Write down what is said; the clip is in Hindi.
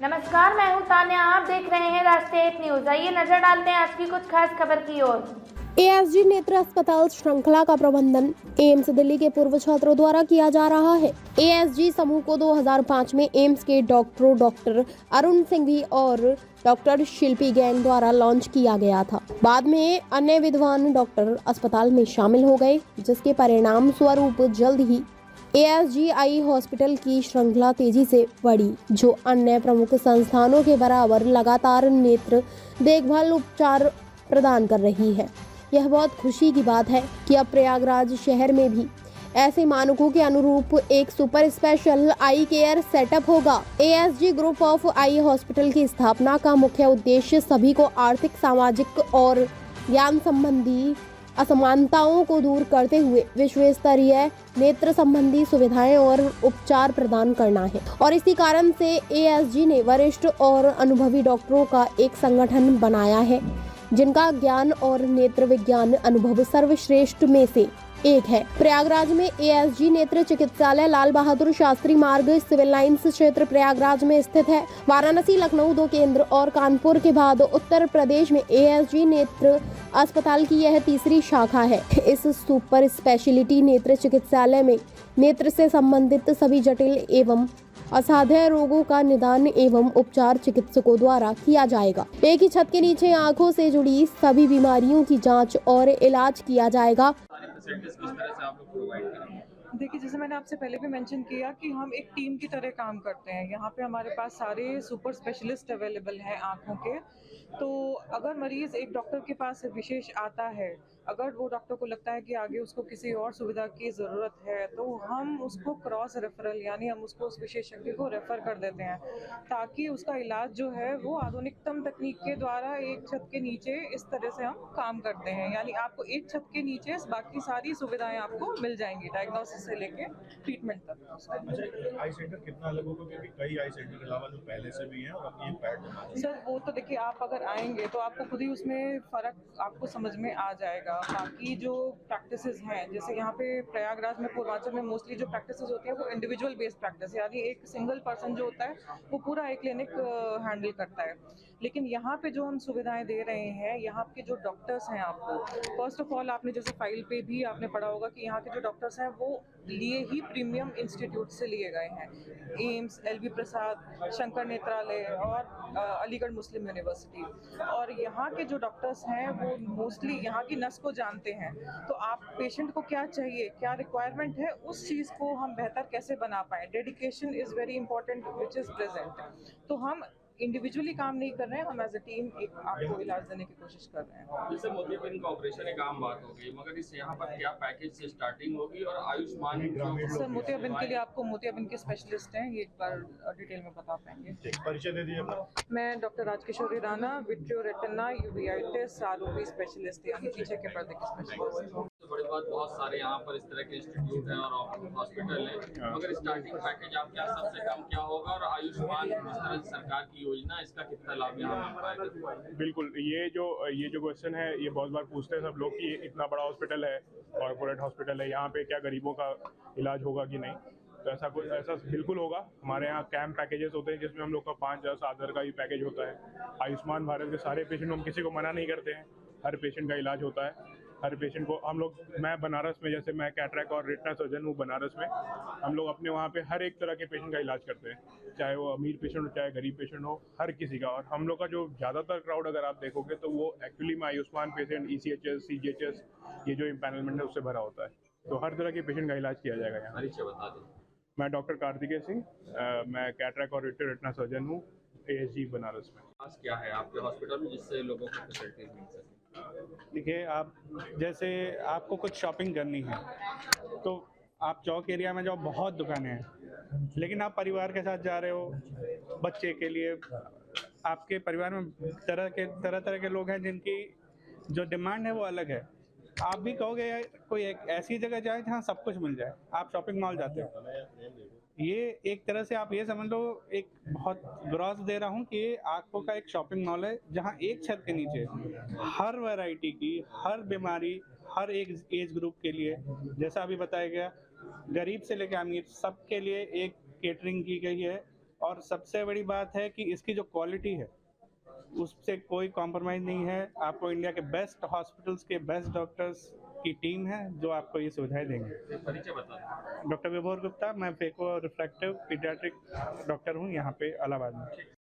नमस्कार, मैं हूं तान्या। आप देख रहे हैं राष्ट्रीय एक न्यूज। आइए नजर डालते हैं आज की कुछ खास खबर की ओर। एएसजी नेत्र अस्पताल श्रृंखला का प्रबंधन एम्स दिल्ली के पूर्व छात्रों द्वारा किया जा रहा है। एएसजी समूह को 2005 में एम्स के डॉक्टर अरुण सिंघवी और डॉक्टर शिल्पी गैंग द्वारा लॉन्च किया गया था। बाद में अन्य विद्वान डॉक्टर अस्पताल में शामिल हो गए, जिसके परिणाम स्वरूप जल्द ही एएसजी आई हॉस्पिटल की श्रृंखला तेजी से बढ़ी, जो अन्य प्रमुख संस्थानों के बराबर लगातार नेत्र देखभाल उपचार प्रदान कर रही है। यह बहुत खुशी की बात है कि अब प्रयागराज शहर में भी ऐसे मानकों के अनुरूप एक super special eye care setup होगा। ASG group of eye hospital की स्थापना का मुख्य उद्देश्य सभी को आर्थिक, सामाजिक और ज्ञान संबंधी असमानताओं को दूर करते हुए विश्व स्तरीय नेत्र संबंधी सुविधाएं और उपचार प्रदान करना है। और इसी कारण से एएसजी ने वरिष्ठ और अनुभवी डॉक्टरों का एक संगठन बनाया है, जिनका ज्ञान और नेत्र विज्ञान अनुभव सर्वश्रेष्ठ में से एक है। प्रयागराज में एएसजी नेत्र चिकित्सालय लाल बहादुर शास्त्री मार्ग, सिविल लाइंस क्षेत्र प्रयागराज में स्थित है। वाराणसी, लखनऊ 2 केंद्र और कानपुर के बाद उत्तर प्रदेश में एएसजी नेत्र अस्पताल की यह तीसरी शाखा है। इस सुपर स्पेशलिटी नेत्र चिकित्सालय में नेत्र से संबंधित सभी जटिल एवं असाध्य रोगों का निदान एवं उपचार चिकित्सकों द्वारा किया जाएगा। एक ही छत के नीचे आंखों से जुड़ी सभी बीमारियों की जांच और इलाज किया जाएगा। देखिए, जैसे मैंने आपसे पहले भी मेंशन किया कि हम एक टीम की तरह काम करते हैं। यहाँ पे हमारे पास सारे सुपर स्पेशलिस्ट अवेलेबल हैं आँखों के। तो अगर मरीज़ एक डॉक्टर के पास विशेष आता है, अगर वो डॉक्टर को लगता है कि आगे उसको किसी और सुविधा की ज़रूरत है, तो हम उसको क्रॉस रेफरल यानी हम उसको उस विशेषज्ञ को रेफ़र कर देते हैं, ताकि उसका इलाज जो है वो आधुनिकतम तकनीक के द्वारा एक छत के नीचे इस तरह से हम काम करते हैं। यानी आपको एक छत के नीचे बाकी सारी सुविधाएं आपको मिल जाएंगी, डायग्नोसिस से लेके ट्रीटमेंट तक। अच्छा, आई सेंटर कितना अलग होगा, क्योंकि कई आई सेंटर के अलावा जो पहले से भी हैं और अपनी एक पैटर्न। सर वो तो देखिए, आप अगर आएंगे तो आपको खुद ही उसमें फ़र्क आपको समझ में आ जाएगा। बाकी जो प्रैक्टिसेस हैं, जैसे यहाँ पे प्रयागराज में, पूर्वांचल में मोस्टली जो प्रैक्टिसेस होती है वो इंडिविजुअल बेस्ड प्रैक्टिस, यानी एक सिंगल पर्सन जो होता है वो पूरा एक क्लिनिक हैंडल करता है। लेकिन यहाँ पे जो हम सुविधाएं दे रहे हैं, यहाँ के जो डॉक्टर्स हैं, आपको फर्स्ट ऑफ ऑल आपने जैसे फाइल पे भी आपने पढ़ा होगा कि यहाँ के जो डॉक्टर्स हैं वो लिए ही प्रीमियम इंस्टीट्यूट से लिए गए हैं। एम्स, एलबी प्रसाद, शंकर नेत्रालय और अलीगढ़ मुस्लिम यूनिवर्सिटी। और यहाँ के जो डॉक्टर्स हैं वो मोस्टली यहाँ की नस को जानते हैं। तो आप पेशेंट को क्या चाहिए, क्या रिक्वायरमेंट है, उस चीज़ को हम बेहतर कैसे बना पाएँ। Dedication is very important which is present. तो हम इंडिविजुअली काम नहीं कर रहे हैं, हम एज अ टीम एक आपको इलाज देने की कोशिश कर रहे हैं। जैसे मोतियाबिंद का ऑपरेशन एक आम बात हो गई, मगर इस यहाँ पर क्या पैकेज से स्टार्टिंग होगी और आयुष्मान सर मोतियाबिंद के लिए आपको मोतियाबिंद के स्पेशलिस्ट हैं, ये एक बार डिटेल में बता पाएंगे। परिचय दे दीजिए अपना। मैं doctor Rajkishori Rana, vitreo retina uveitis ROP specialist, यानी पीछे के पर्दे के स्पेशलिस्ट। बड़ी बात, बहुत सारे यहाँ पर इस तरह के इंस्टीट्यूट हैं और हॉस्पिटल हैं, मगर स्टार्टिंग पैकेज आपके यहाँ सबसे कम क्या होगा और आयुष्मान जिस तरह से सरकार की योजना, इसका कितना लाभ यहाँ मिल पाएगा? बिल्कुल, ये जो क्वेश्चन है ये बहुत बार पूछते हैं सब लोग कि इतना बड़ा हॉस्पिटल है, कॉर्पोरेट हॉस्पिटल है, यहाँ पे क्या गरीबों का इलाज होगा कि नहीं। तो ऐसा बिल्कुल होगा। हमारे यहाँ कैम्प पैकेजेस होते हैं जिसमें हम लोग का 5,000-7,000 का ही पैकेज होता है। आयुष्मान भारत के सारे पेशेंट, हम किसी को मना नहीं करते हैं, हर पेशेंट का इलाज होता है। हर पेशेंट को हम लोग, मैं बनारस में, जैसे मैं कैटरैक्ट और रेटिना सर्जन हूँ बनारस में, हम लोग अपने वहाँ पे हर एक तरह के पेशेंट का इलाज करते हैं, चाहे वो अमीर पेशेंट हो चाहे गरीब पेशेंट हो, हर किसी का। और हम लोग का जो ज़्यादातर क्राउड अगर आप देखोगे तो वो एक्चुअली में आयुष्मान पेशेंट, ECHS, CGHS, ये जो इम्पैनलमेंट है उससे भरा होता है। तो हर तरह के पेशेंट का इलाज किया जाएगा यहाँ। परिचय बता दें। मैं डॉक्टर कार्तिकेय सिंह, मैं कैटरैक्ट और रेटिना सर्जन हूँ ASG बनारस में। खास क्या है आपके हॉस्पिटल में जिससे लोगों को फैसिलिटीज मिल सके? देखिए, आप जैसे आपको कुछ शॉपिंग करनी है तो आप चौक एरिया में जाओ, बहुत दुकानें हैं, लेकिन आप परिवार के साथ जा रहे हो, बच्चे के लिए, आपके परिवार में तरह तरह के लोग हैं जिनकी जो डिमांड है वो अलग है। आप भी कहोगे कोई एक ऐसी जगह जाए जहाँ सब कुछ मिल जाए, आप शॉपिंग मॉल जाते हो। ये एक तरह से आप ये समझ लो, एक बहुत ग्रॉस दे रहा हूँ कि ये आँखों का एक शॉपिंग मॉल है जहाँ एक छत के नीचे हर वैरायटी की, हर बीमारी, हर एक एज ग्रुप के लिए, जैसा अभी बताया गया, गरीब से लेकर अमीर सबके लिए एक केटरिंग की गई है। और सबसे बड़ी बात है कि इसकी जो क्वालिटी है उससे कोई कॉम्प्रोमाइज़ नहीं है। आपको इंडिया के बेस्ट हॉस्पिटल्स के बेस्ट डॉक्टर्स की टीम है जो आपको ये सुविधाएं देंगे। परिचय बता दें। डॉक्टर विभोर गुप्ता, मैं फेको रिफ्रैक्टिव पीडियाट्रिक डॉक्टर हूँ यहाँ पे इलाहाबाद में।